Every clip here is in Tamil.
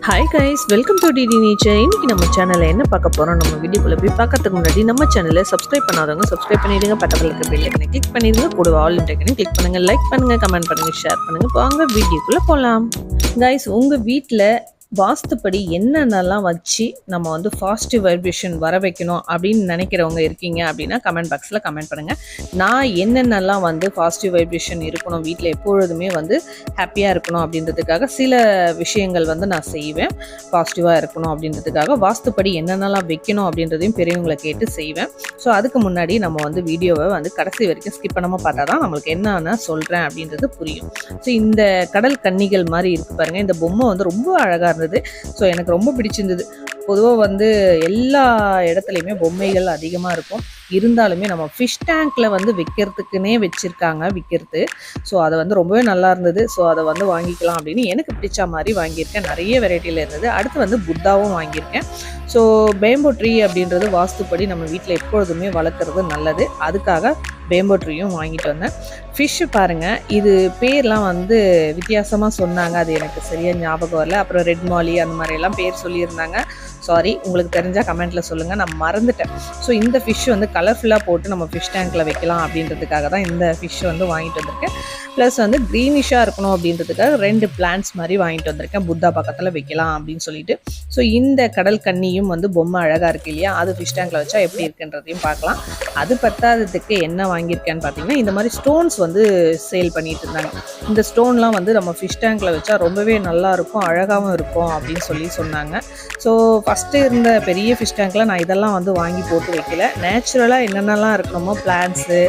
Hi guys, welcome to DD nature. இன்னைக்கு நம்ம சேனலில் என்ன பார்க்க போகிறோம், நம்ம வீடியோக்குள்ளே போய் பார்க்கறதுக்கு முன்னாடி நம்ம சேனலை சப்ஸ்கிரைப் பண்ணாதவங்க சப்ஸ்கிரைப் பண்ணிடுங்க. பக்கத்தில் இருக்க பெல் ஐக்கனை கிளிக் பண்ணிடுங்க. கூட ஆல் ஐக்கனை கிளிக் பண்ணுங்கள். லைக் பண்ணுங்கள், கமெண்ட் பண்ணுங்கள், ஷேர் பண்ணுங்கள். வாங்க வீடியோக்குள்ளே போகலாம். கைஸ், உங்கள் வீட்டில் வாஸ்துப்படி என்னென்னலாம் வச்சு நம்ம வந்து பாசிட்டிவ் வைப்ரேஷன் வர வைக்கணும் அப்படின்னு நினைக்கிறவங்க இருக்கீங்க அப்படின்னா கமெண்ட் பாக்ஸில் கமெண்ட் பண்ணுங்கள். நான் என்னென்னலாம் வந்து பாசிட்டிவ் வைப்ரேஷன் இருக்கணும், வீட்டில் எப்பொழுதுமே வந்து ஹாப்பியாக இருக்கணும் அப்படின்றதுக்காக சில விஷயங்கள் வந்து நான் செய்வேன். பாசிட்டிவாக இருக்கணும் அப்படின்றதுக்காக வாஸ்துப்படி என்னென்னலாம் வைக்கணும் அப்படின்றதையும் பெரியவங்களை கேட்டு செய்வேன். ஸோ அதுக்கு முன்னாடி நம்ம வந்து வீடியோவை வந்து கடைசி வரைக்கும் ஸ்கிப் பண்ணாமல் பார்த்தா தான் நம்மளுக்கு என்னென்ன சொல்கிறேன் அப்படின்றது புரியும். ஸோ இந்த கடல் கன்னிகள் மாதிரி இருக்குது பாருங்கள், இந்த பொம்மை வந்து ரொம்ப அழகாக இருந்தது. ஸோ எனக்கு ரொம்ப பிடிச்சிருந்தது. பொதுவாக வந்து எல்லா இடத்துலையுமே பொம்மைகள் அதிகமாக இருக்கும். இருந்தாலுமே நம்ம ஃபிஷ் டேங்க்கில் வந்து விற்கிறதுக்குன்னே வச்சுருக்காங்க விற்கிறது. ஸோ அதை வந்து ரொம்பவே நல்லா இருந்தது. ஸோ அதை வந்து வாங்கிக்கலாம் அப்படின்னு எனக்கு பிடிச்ச மாதிரி வாங்கியிருக்கேன். நிறைய வெரைட்டியில் இருந்தது. அடுத்து வந்து புத்தாவும் வாங்கியிருக்கேன். ஸோ பேம்போ ட்ரீ அப்படின்றது வாஸ்துப்படி நம்ம வீட்டில் எப்பொழுதுமே வளர்க்குறது நல்லது. அதுக்காக பேம்போ ட்ரீயும் வாங்கிட்டு வந்தேன். ஃபிஷ்ஷு பாருங்கள், இது பேர்லாம் வந்து வித்தியாசமாக சொன்னாங்க. அது எனக்கு சரியாக ஞாபகம் வரல. அப்புறம் ரெட் மாலி அந்த மாதிரியெல்லாம் பேர் சொல்லியிருந்தாங்க. சாரி, உங்களுக்கு தெரிஞ்சால் கமெண்ட்டில் சொல்லுங்கள், நான் மறந்துட்டேன். ஸோ இந்த ஃபிஷ் வந்து கலர்ஃபுல்லாக போட்டு நம்ம ஃபிஷ் டேங்க்கில் வைக்கலாம் அப்படின்றதுக்காக தான் இந்த ஃபிஷ் வந்து வாங்கிட்டு வந்திருக்கேன். ப்ளஸ் வந்து க்ரீனிஷாக இருக்கணும் அப்படின்றதுக்காக 2 பிளான்ட்ஸ் மாதிரி வாங்கிட்டு வந்திருக்கேன், புத்தா பக்கத்தில் வைக்கலாம் அப்படின்னு சொல்லிட்டு. ஸோ இந்த கடல் கன்னியும் வந்து பொம்மை அழகாக இருக்குது இல்லையா, அது ஃபிஷ் டேங்க்கில் வச்சா எப்படி இருக்குன்றதையும் பார்க்கலாம். அது பத்தாததுக்கு என்ன வாங்கியிருக்கேன்னு பார்த்தீங்கன்னா, இந்த மாதிரி ஸ்டோன்ஸ் வந்து சேல் பண்ணிட்டு இருந்தாங்க. இந்த ஸ்டோன்லாம் வந்து நம்ம ஃபிஷ் டேங்க்கில் வச்சா ரொம்பவே நல்லாயிருக்கும், அழகாகவும் இருக்கும் அப்படின்னு சொன்னாங்க. ஸோ ஃபஸ்ட்டு இருந்த பெரிய ஃபிஷ் டேங்க்கில் நான் இதெல்லாம் வந்து வாங்கி போட்டு வைக்கல. நேச்சுரலாக என்னென்னலாம் இருக்கணுமோ பிளான்ட்ஸு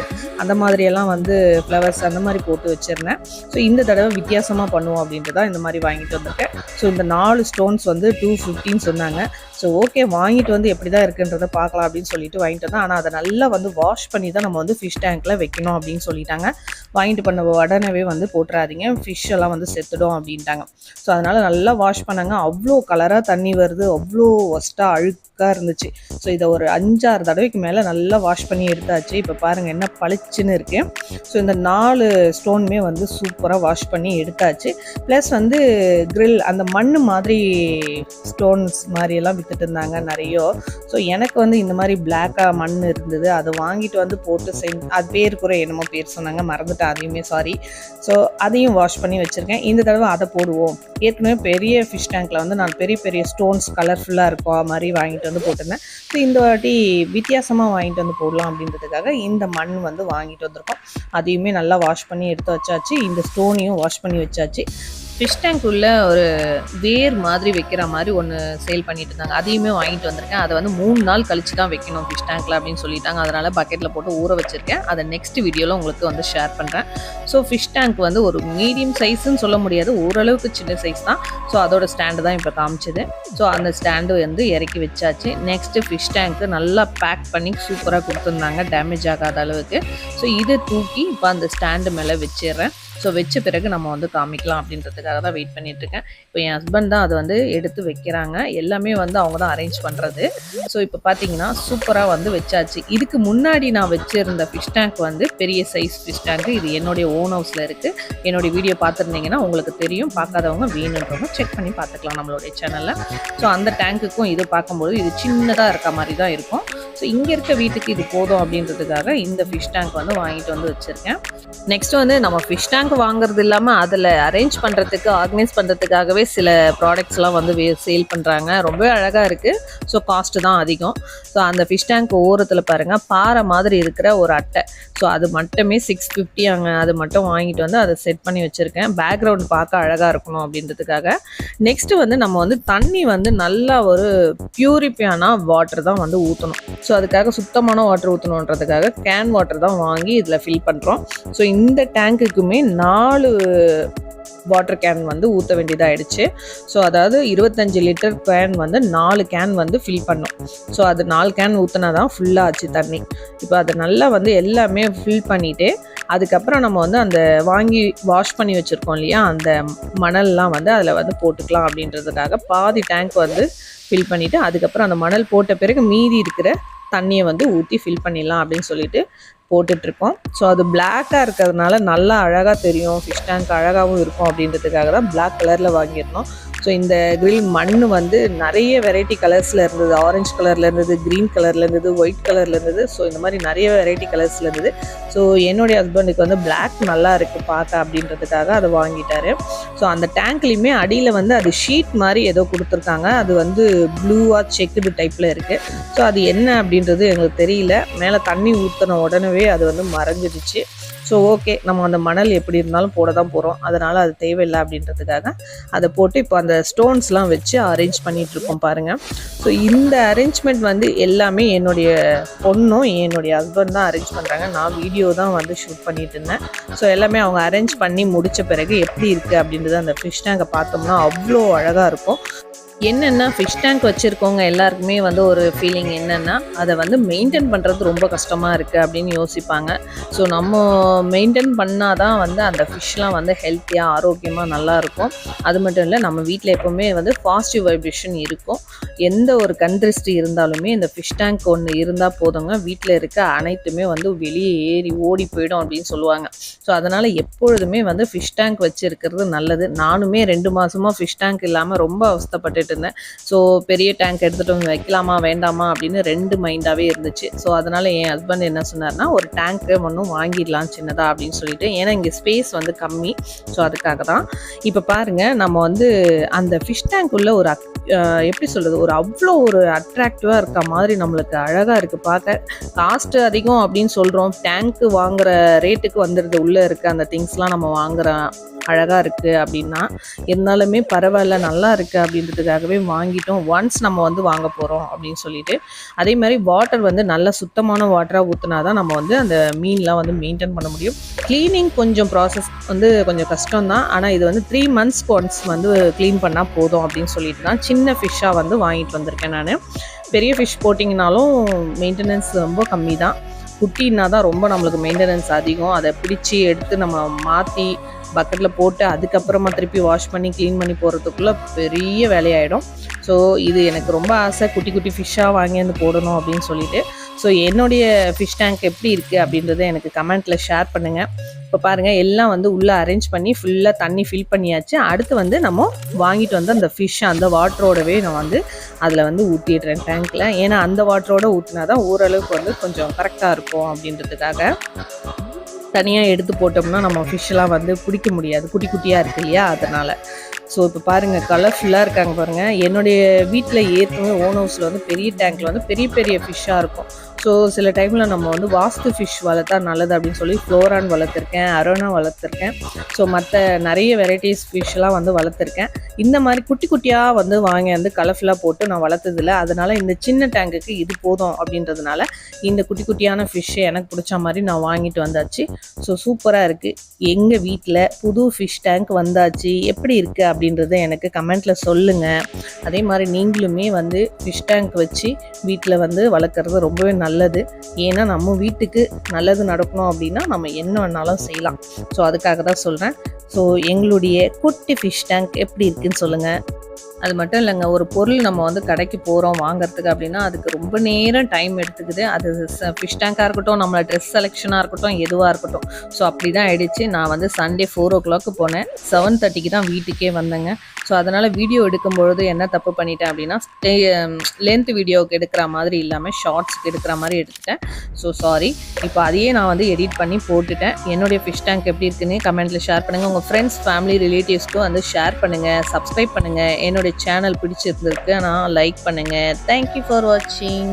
அந்த மாதிரியெல்லாம் வந்து ஃப்ளவர்ஸ் அந்த மாதிரி போட்டு வச்சுருந்தேன். ஸோ இந்த தடவை வித்தியாசமாக பண்ணுவோம் அப்படின்ட்டு தான் இந்த மாதிரி வாங்கிட்டு வந்திருக்கேன். ஸோ இந்த 4 ஸ்டோன்ஸ் வந்து 250 சொன்னாங்க. ஸோ ஓகே, வாங்கிட்டு வந்து எப்படி தான் இருக்குன்றதை பார்க்கலாம் அப்படின்னு சொல்லிட்டு வாங்கிட்டு வந்தேன். ஆனால் அதை நல்லா வந்து வாஷ் பண்ணி தான் நம்ம வந்து ஃபிஷ் டேங்க்கில் வைக்கணும் அப்படின்னு சொல்லிட்டாங்க. வாங்கிட்டு பண்ண உடனே வந்து போட்டுறாதீங்க, ஃபிஷ் எல்லாம் வந்து செத்துடும் அப்படின்ட்டாங்க. ஸோ அதனால் நல்லா வாஷ் பண்ணாங்க. அவ்வளோ கலராக தண்ணி வருது, அவ்வளோ ஒஸ்ட்டாக அழுக்காக இருந்துச்சு. ஸோ இதை ஒரு 5-6 தடவைக்கு மேலே நல்லா வாஷ் பண்ணி எடுத்தாச்சு. இப்போ பாருங்கள் என்ன பளிச்சுன்னு இருக்குது. ஸோ இந்த 4 ஸ்டோனுமே வந்து சூப்பராக வாஷ் பண்ணி எடுத்தாச்சு. ப்ளஸ் வந்து கிரில் அந்த மண் மாதிரி ஸ்டோன்ஸ் மாதிரியெல்லாம் விற்றுட்டு இருந்தாங்க நிறைய. ஸோ எனக்கு வந்து இந்த மாதிரி பிளாக்காக மண் இருந்தது, அதை வாங்கிட்டு வந்து போட்டு அது பேர் கூட என்னமோ பேர் சொன்னாங்க, மறந்துட்டேன் அதையுமே, சாரி. ஸோ அதையும் வாஷ் பண்ணி வச்சுருக்கேன். இந்த தடவை அதை போடுவோம். ஏற்கனவே பெரிய ஃபிஷ் டேங்க்கில் வந்து நான் பெரிய பெரிய ஸ்டோன்ஸ் கலர்ஃபுல்லாக இருக்கும் மாதிரி வாங்கிட்டு வந்து போட்டிருந்தேன். ஸோ இந்த வாட்டி வித்தியாசமாக வாங்கிட்டு வந்து போடலாம் அப்படின்றதுக்காக இந்த மண் வந்து வாங்கிட்டு வந்திருக்கோம். அதையுமே நல்லா வாஷ் பண்ணி எடுத்து வச்சாச்சு. இந்த ஸ்டோனையும் வாஷ் பண்ணி வச்சாச்சு. ஃபிஷ் டேங்க் உள்ள ஒரு வேர் மாதிரி வைக்கிற மாதிரி ஒன்று சேல் பண்ணிட்டு இருந்தாங்க, அதையுமே வாங்கிட்டு வந்திருக்கேன். அதை வந்து 3 நாள் கழிச்சு தான் வைக்கணும் ஃபிஷ் டேங்க்கில் அப்படின்னு சொல்லிட்டாங்க. அதனால் பக்கெட்டில் போட்டு ஊற வச்சுருக்கேன். அதை நெக்ஸ்ட் வீடியோவில் உங்களுக்கு வந்து ஷேர் பண்ணுறேன். ஸோ ஃபிஷ் டேங்க் வந்து ஒரு மீடியம் சைஸ்ன்னு சொல்ல முடியாது, ஓரளவுக்கு சின்ன சைஸ் தான். ஸோ அதோட ஸ்டாண்டு தான் இப்போ காமிச்சது. ஸோ அந்த ஸ்டாண்டு வந்து இறக்கி வச்சாச்சு. நெக்ஸ்ட்டு ஃபிஷ் டேங்க்கு நல்லா பேக் பண்ணி சூப்பராக கொடுத்துருந்தாங்க, டேமேஜ் ஆகாத அளவுக்கு. ஸோ இதை தூக்கி இப்போ அந்த ஸ்டாண்டு மேலே வச்சிடுறேன். ஸோ வச்ச பிறகு நம்ம வந்து காமிக்கலாம் அப்படின்றதுக்காக தான் வெயிட் பண்ணிகிட்ருக்கேன். இப்போ என் ஹஸ்பண்ட் தான் அதை வந்து எடுத்து வைக்கிறாங்க. எல்லாமே வந்து அவங்க தான் அரேஞ்ச் பண்ணுறது. ஸோ இப்போ பார்த்தீங்கன்னா சூப்பராக வந்து வச்சாச்சு. இதுக்கு முன்னாடி நான் வச்சுருந்த ஃபிஷ் டேங்க் வந்து பெரிய சைஸ் ஃபிஷ் டேங்க்கு. இது என்னுடைய ஓன் ஹவுஸில் இருக்குது. என்னுடைய வீடியோ பார்த்துருந்தீங்கன்னா உங்களுக்கு தெரியும். பார்க்காதவங்க வேணுன்றவங்க செக் பண்ணி பார்த்துக்கலாம் நம்மளுடைய சேனலில். ஸோ அந்த டேங்க்குக்கும் இது பார்க்கும்போது இது சின்னதாக இருக்க மாதிரி தான் இருக்கும். ஸோ இங்கே இருக்க வீட்டுக்கு இது போதும் அப்படின்றதுக்காக இந்த ஃபிஷ் டேங்க் வந்து வாங்கிட்டு வந்து வச்சுருக்கேன். நெக்ஸ்ட் வந்து நம்ம ஃபிஷ் டேங்க் வாங்குறது இல்லாமல் அதில் அரேஞ்ச் பண்ணுறதுக்கு, ஆர்கனைஸ் பண்ணுறதுக்காகவே சில ப்ராடக்ட்ஸ்லாம் வந்து சேல் பண்ணுறாங்க. ரொம்பவே அழகாக இருக்குது. ஸோ காஸ்ட்டு தான் அதிகம். ஸோ அந்த ஃபிஷ் டேங்க் ஓரத்தில் பாருங்கள், பாறை மாதிரி இருக்கிற ஒரு அட்டை. ஸோ அது மட்டுமே 650 அங்கே. அது மட்டும் வாங்கிட்டு வந்து அதை செட் பண்ணி வச்சுருக்கேன், பேக்ரவுண்ட் பார்க்க அழகாக இருக்கணும் அப்படின்றதுக்காக. நெக்ஸ்ட்டு வந்து நம்ம வந்து தண்ணி வந்து நல்லா ஒரு பியூரிஃபையான வாட்டர் தான் வந்து ஊற்றணும். ஸோ அதுக்காக சுத்தமான வாட்டர் ஊற்றணுன்றதுக்காக கேன் வாட்டர் தான் வாங்கி இதில் ஃபில் பண்ணுறோம். ஸோ இந்த டேங்க்குக்குமே 4 வாட்டர் கேன் வந்து ஊற்ற வேண்டியதாகிடுச்சு. ஸோ அதாவது 25 லிட்டர் கேன் வந்து 4 கேன் வந்து ஃபில் பண்ணோம். ஸோ அது 4 கேன் ஊற்றினா தான் ஃபுல்லாக ஆச்சு தண்ணி. இப்போ அதை நல்லா வந்து எல்லாமே ஃபில் பண்ணிவிட்டு அதுக்கப்புறம் நம்ம வந்து அந்த வாங்கி வாஷ் பண்ணி வச்சுருக்கோம் இல்லையா, அந்த மணல்லாம் வந்து அதில் வந்து போட்டுக்கலாம் அப்படின்றதுக்காக பாதி டேங்க் வந்து ஃபில் பண்ணிவிட்டு அதுக்கப்புறம் அந்த மணல் போட்ட பிறகு மீதி இருக்கிற தண்ணியை வந்து ஊற்றி ஃபில் பண்ணிடலாம் அப்படின்னு சொல்லிட்டு போட்டுட்ருக்கோம். ஸோ அது பிளாக்காக இருக்கிறதுனால நல்லா அழகாக தெரியும், ஃபிஷ் டேங்க் அழகாகவும் இருக்கும் அப்படின்றதுக்காக தான் பிளாக் கலரில் வாங்கியிருந்தோம். ஸோ இந்த கிரில் மண் வந்து நிறைய வெரைட்டி கலர்ஸில் இருந்தது. ஆரஞ்சு கலரில் இருந்தது, க்ரீன் கலரில் இருந்தது, ஒயிட் கலரில் இருந்தது. ஸோ இந்த மாதிரி நிறைய வெரைட்டி கலர்ஸில் இருந்தது. ஸோ என்னுடைய ஹஸ்பண்டுக்கு வந்து பிளாக் நல்லா இருக்குது பார்க்க அப்படின்றதுக்காக அதை வாங்கிட்டாரு. ஸோ அந்த டேங்க்லேயுமே அடியில் வந்து அது ஷீட் மாதிரி ஏதோ கொடுத்துருக்காங்க. அது வந்து ப்ளூவாக செக்குடு டைப்பில் இருக்குது. ஸோ அது என்ன அப்படின்றது எங்களுக்கு தெரியல. மேலே தண்ணி ஊற்றின உடனே அது வந்து மறைஞ்சிடுச்சு. ஸோ ஓகே, நம்ம அந்த மணல் எப்படி இருந்தாலும் போட தான் போகிறோம், அதனால் அது தேவையில்லை அப்படின்றதுக்காக அதை போட்டு இப்போ அந்த ஸ்டோன்ஸ்லாம் வச்சு அரேஞ்ச் பண்ணிகிட்ருக்கோம் பாருங்கள். ஸோ இந்த அரேஞ்ச்மெண்ட் வந்து எல்லாமே என்னுடைய பொண்ணும் என்னுடைய ஹஸ்பண்ட் தான் அரேஞ்ச் பண்ணுறாங்க. நான் வீடியோ தான் வந்து ஷூட் பண்ணிட்டு இருந்தேன். ஸோ எல்லாமே அவங்க அரேஞ்ச் பண்ணி முடித்த பிறகு எப்படி இருக்குது அப்படின்றது அந்த ஃபிஷ் டேங்கை பார்த்தோம்னா அவ்வளோ அழகாக இருக்கும். என்னென்னா ஃபிஷ் டேங்க் வச்சுருக்கவங்க எல்லாருக்குமே வந்து ஒரு ஃபீலிங் என்னென்னா அதை வந்து மெயின்டைன் பண்ணுறது ரொம்ப கஷ்டமாக இருக்குது அப்படின்னு யோசிப்பாங்க. ஸோ நம்ம மெயின்டைன் பண்ணால் தான் வந்து அந்த ஃபிஷ்லாம் வந்து ஹெல்த்தியாக ஆரோக்கியமாக நல்லாயிருக்கும். அது மட்டும் இல்லை, நம்ம வீட்டில் எப்போவுமே வந்து பாசிட்டிவ் வைப்ரேஷன் இருக்கும். எந்த ஒரு கண்திருஷ்டி இருந்தாலுமே இந்த ஃபிஷ் டேங்க் ஒன்று இருந்தால் போதுங்க, வீட்டில் இருக்க அனைத்துமே வந்து வெளியே ஏறி ஓடி போயிடும் அப்படின்னு சொல்லுவாங்க. ஸோ அதனால் எப்பொழுதுமே வந்து ஃபிஷ் டேங்க் வச்சுருக்கிறது நல்லது. நானுமே 2 மாதமாக ஃபிஷ் டேங்க் இல்லாமல் ரொம்ப அவஸ்தைப்பட்டு இருந்தேன். ஸோ பெரிய டேங்க் எடுத்துகிட்டு வந்து வைக்கலாமா வேண்டாமா அப்படின்னு 2 மைண்டாகவே இருந்துச்சு. ஸோ அதனால் என் ஹஸ்பண்ட் என்ன சொன்னார்னா, ஒரு டேங்க்கு ஒன்றும் வாங்கிடலாம் சின்னதாக அப்படின்னு சொல்லிட்டு, ஏன்னா இங்கே ஸ்பேஸ் வந்து கம்மி. ஸோ அதுக்காக தான். இப்போ பாருங்கள், நம்ம வந்து அந்த ஃபிஷ் டேங்க் உள்ள ஒரு எப்படி சொல்கிறது, ஒரு அவ்வளோ ஒரு அட்ராக்டிவாக இருக்க மாதிரி நம்மளுக்கு அழகாக இருக்குது பார்க்க. காஸ்ட்டு அதிகம் அப்படின்னு சொல்கிறோம், டேங்க்கு வாங்குகிற ரேட்டுக்கு வந்துடுது. உள்ளே இருக்க அந்த திங்ஸ்லாம் நம்ம வாங்குகிற அழகாக இருக்குது அப்படின்னா, இருந்தாலுமே பரவாயில்ல, நல்லா இருக்குது அப்படின்றதுக்காகவே வாங்கிட்டோம். ஒன்ஸ் நம்ம வந்து வாங்க போகிறோம் அப்படின்னு சொல்லிட்டு. அதே மாதிரி வாட்டர் வந்து நல்ல சுத்தமான வாட்டராக ஊற்றினா தான் நம்ம வந்து அந்த மீன்லாம் வந்து மெயின்டைன் பண்ண முடியும். க்ளீனிங் கொஞ்சம் ப்ராசஸ் வந்து கொஞ்சம் கஷ்டம்தான். ஆனால் இது வந்து 3 months ஒன்ஸ் வந்து க்ளீன் பண்ணால் போதும் அப்படின்னு சொல்லிட்டு தான் சின்ன ஃபிஷ்ஷாக வந்து வாங்கிட்டு வந்திருக்கேன் நான். பெரிய ஃபிஷ் போட்டிங்கனாலும் மெயின்டெனன்ஸ் ரொம்ப கம்மி தான். குட்டின்னா தான் ரொம்ப நம்மளுக்கு மெயின்டெனன்ஸ் அதிகம். அதை பிடிச்சி எடுத்து நம்ம மாற்றி பக்கெட்டில் போட்டு அதுக்கப்புறமா திருப்பி வாஷ் பண்ணி க்ளீன் பண்ணி போகிறதுக்குள்ளே பெரிய வேலையாயிடும். ஸோ இது எனக்கு ரொம்ப ஆசை, குட்டி குட்டி ஃபிஷ்ஷாக வாங்கி வந்து போடணும் அப்படின்னு சொல்லிட்டு. ஸோ என்னுடைய ஃபிஷ் டேங்க் எப்படி இருக்குது அப்படின்றத எனக்கு கமெண்ட்டில் ஷேர் பண்ணுங்கள். இப்போ பாருங்கள், எல்லாம் வந்து உள்ளே அரேஞ்ச் பண்ணி ஃபுல்லாக தண்ணி ஃபில் பண்ணியாச்சு. அடுத்து வந்து நம்ம வாங்கிட்டு வந்து அந்த ஃபிஷ் அந்த வாட்டரோடவே நான் வந்து அதில் வந்து ஊற்றிடுறேன் டேங்க்கில். ஏன்னா அந்த வாட்டரோடு ஊற்றினா தான் ஓரளவுக்கு வந்து கொஞ்சம் கரெக்டாக இருக்கும் அப்படின்றதுக்காக. தனியாக எடுத்து போட்டோம்னா நம்ம ஃபிஷ்ஷெலாம் வந்து பிடிக்க முடியாது, குட்டி குட்டியாக இருக்குது இல்லையா, அதனால். ஸோ இப்போ பாருங்கள், கலர்ஃபுல்லாக இருக்காங்க பாருங்கள். என்னுடைய வீட்டில் ஏற்கனவே ஓன் ஹவுஸில் வந்து பெரிய டேங்க்கில் வந்து பெரிய பெரிய ஃபிஷ்ஷாக இருக்கும். ஸோ சில டைமில் நம்ம வந்து வாஸ்து ஃபிஷ் வளர்த்தா நல்லது அப்படின்னு சொல்லி ஃப்ளோரான் வளர்த்துருக்கேன், அரோனா வளர்த்துருக்கேன். ஸோ மற்ற நிறைய வெரைட்டிஸ் ஃபிஷ்ஷெலாம் வந்து வளர்த்துருக்கேன். இந்த மாதிரி குட்டி குட்டியாக வந்து வாங்கி வந்து கலர்ஃபுல்லாக போட்டு நான் வளர்த்ததில்லை. அதனால் இந்த சின்ன டேங்குக்கு இது போதும் அப்படின்றதுனால இந்த குட்டி குட்டியான ஃபிஷ்ஷை எனக்கு பிடிச்ச மாதிரி நான் வாங்கிட்டு வந்தாச்சு. ஸோ சூப்பராக இருக்குது. எங்கள் வீட்டில் புது ஃபிஷ் டேங்க் வந்தாச்சு. எப்படி இருக்குது அப்படின்றத எனக்கு கமெண்ட்டில் சொல்லுங்கள். அதே மாதிரி நீங்களுமே வந்து ஃபிஷ் டேங்க் வச்சு வீட்டில் வந்து வளர்க்குறது ரொம்பவே நல்லது. ஏன்னா நம்ம வீட்டுக்கு நல்லது நடக்கணும் அப்படின்னா நம்ம என்ன வேணாலும் செய்யலாம். ஸோ அதுக்காக தான் சொல்கிறேன். ஸோ எங்களுடைய குட்டி ஃபிஷ் டேங்க் எப்படி இருக்குன்னு சொல்லுங்கள். அது மட்டும் இல்லைங்க, ஒரு பொருள் நம்ம வந்து கடைக்கு போகிறோம் வாங்குறதுக்கு அப்படின்னா அதுக்கு ரொம்ப நேரம் டைம் எடுத்துக்குது. அது ஃபிஷ் டேங்காக இருக்கட்டும், நம்மளோட ட்ரெஸ் செலெக்ஷனாக இருக்கட்டும், எதுவாக இருக்கட்டும். ஸோ அப்படி தான் ஆயிடுச்சு. நான் வந்து சண்டே 4 o'clock போனேன், 7:30 தான் வீட்டுக்கே வந்தேங்க. ஸோ அதனால் வீடியோ எடுக்கும்பொழுது என்ன தப்பு பண்ணிட்டேன் அப்படின்னா, லென்த் வீடியோவுக்கு எடுக்கிற மாதிரி இல்லாமல் ஷார்ட்ஸுக்கு எடுக்கிற மாதிரி எடுத்துட்டேன். So sorry. இப்போ அதையே நான் வந்து எடிட் பண்ணி போட்டுட்டேன். என்னுடைய ஃபிஷ் டேங்க் எப்படி இருக்குன்னு கமெண்ட்டில் ஷேர் பண்ணுங்கள். உங்கள் ஃப்ரெண்ட்ஸ், ஃபேமிலி, ரிலேட்டிவ்ஸ்க்கும் வந்து ஷேர் பண்ணுங்கள், சப்ஸ்கிரைப் பண்ணுங்கள். என்னுடைய சேனல் பிடிச்சிருந்துருக்கு நான் லைக் பண்ணுங்கள். தேங்க்யூ ஃபார் வாட்சிங்.